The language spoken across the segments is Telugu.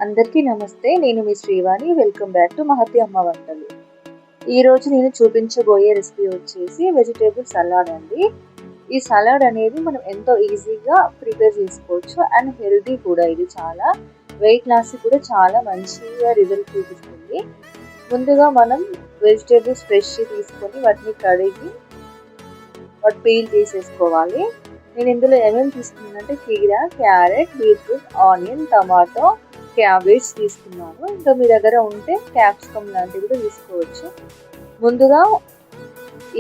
అందరికీ నమస్తే. నేను మీ Srivani. Welcome back to Mahathi అమ్మ వంటలు. ఈరోజు నేను చూపించబోయే రెసిపీ వచ్చేసి వెజిటేబుల్ సలాడ్ అండి. ఈ సలాడ్ అనేది మనం ఎంతో ఈజీగా ప్రిపేర్ చేసుకోవచ్చు అండ్ హెల్తీ కూడా. ఇది చాలా వెయిట్ లాస్ కూడా చాలా మంచిగా రిజల్ట్ చూపిస్తుంది. ముందుగా మనం వెజిటేబుల్స్ ఫ్రెష్ తీసుకొని వాటిని కడిగి వాటి పీల్ తీసేసుకోవాలి. నేను ఇందులో ఏమేమి తీసుకున్నానంటే కీరా, carrot, beetroot, onion, tomato, cabbage తీసుకున్నాను. ఇంకా మీ దగ్గర ఉంటే క్యాప్సికమ్ లాంటివి కూడా తీసుకోవచ్చు. ముందుగా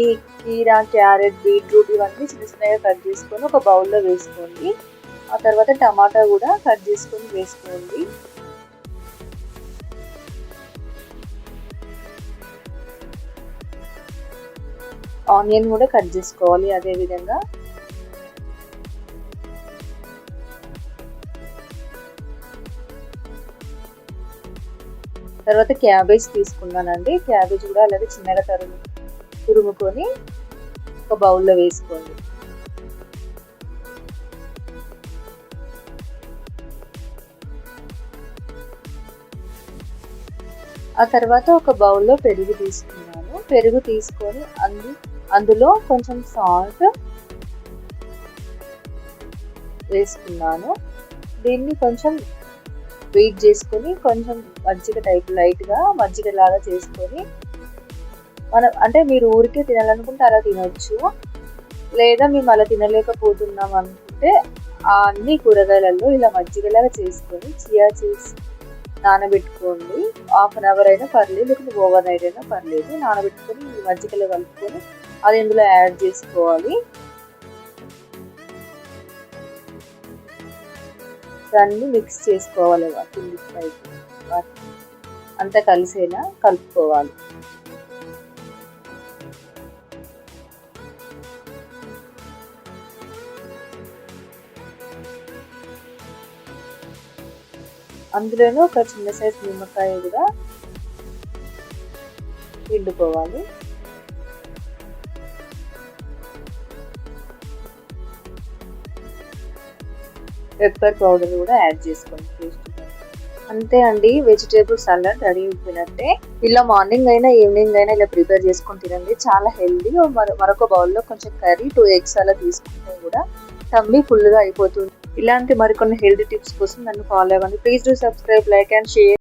ఈ కీరా, క్యారెట్, బీట్రూట్ ఇవన్నీ చిన్న చిన్నగా కట్ చేసుకొని ఒక బౌల్లో వేసుకోండి. ఆ తర్వాత టమాటా కూడా కట్ చేసుకొని వేసుకోండి. ఆనియన్ కూడా కట్ చేసుకోవాలి అదే విధంగా. తర్వాత క్యాబేజ్ తీసుకున్నానండి. క్యాబేజ్ కూడా అలాగే చిన్నగా తురుముకొని ఒక బౌల్లో వేసుకోండి. ఆ తర్వాత ఒక బౌల్లో పెరుగు తీసుకున్నాను. పెరుగు తీసుకొని అందులో కొంచెం సాల్ట్ వేసుకున్నాను. దీన్ని కొంచెం వెయిట్ చేసుకొని కొంచెం మజ్జిగ టైప్ లైట్గా మజ్జిగ లాగా చేసుకొని మనం అంటే మీరు ఊరికే తినాలనుకుంటే అలా తినొచ్చు, లేదా మేము అలా తినలేకపోతున్నాం అనుకుంటే అన్ని కూరగాయలలో ఇలా మజ్జిగలాగా చేసుకొని చియా సీడ్స్ నానబెట్టుకోండి. ½ అయినా పర్లేదు, లేకపోతే ఓవర్ నైట్ అయినా పర్లేదు. నానబెట్టుకొని ఈ మజ్జిగలో కలుపుకొని అది ఇందులో యాడ్ చేసుకోవాలి. దాన్ని మిక్స్ చేసుకోవాలి. వాటిని అంతా కలిసేలా కలుపుకోవాలి. అందులోనూ ఒక చిన్న సైజ్ నిమ్మకాయ కూడా పిండుకోవాలి. పెప్పర్ పౌడర్ కూడా యాడ్ చేసుకోండి టేస్ట్. అంతే అండి, వెజిటేబుల్ సలాడ్ రెడీ అయిపోయినట్టే. ఇలా మార్నింగ్ అయినా ఈవినింగ్ అయినా ఇలా ప్రిపేర్ చేసుకొని తినండి, చాలా హెల్దీ. మరొక బౌల్లో కొంచెం కర్రీ, 2 ఎగ్స్ అలా తీసుకుంటే కూడా టమ్మీ ఫుల్గా అయిపోతుంది. ఇలాంటి మరికొన్ని హెల్దీ టిప్స్ కోసం నన్ను ఫాలో అవ్వండి. Please do subscribe, like and share.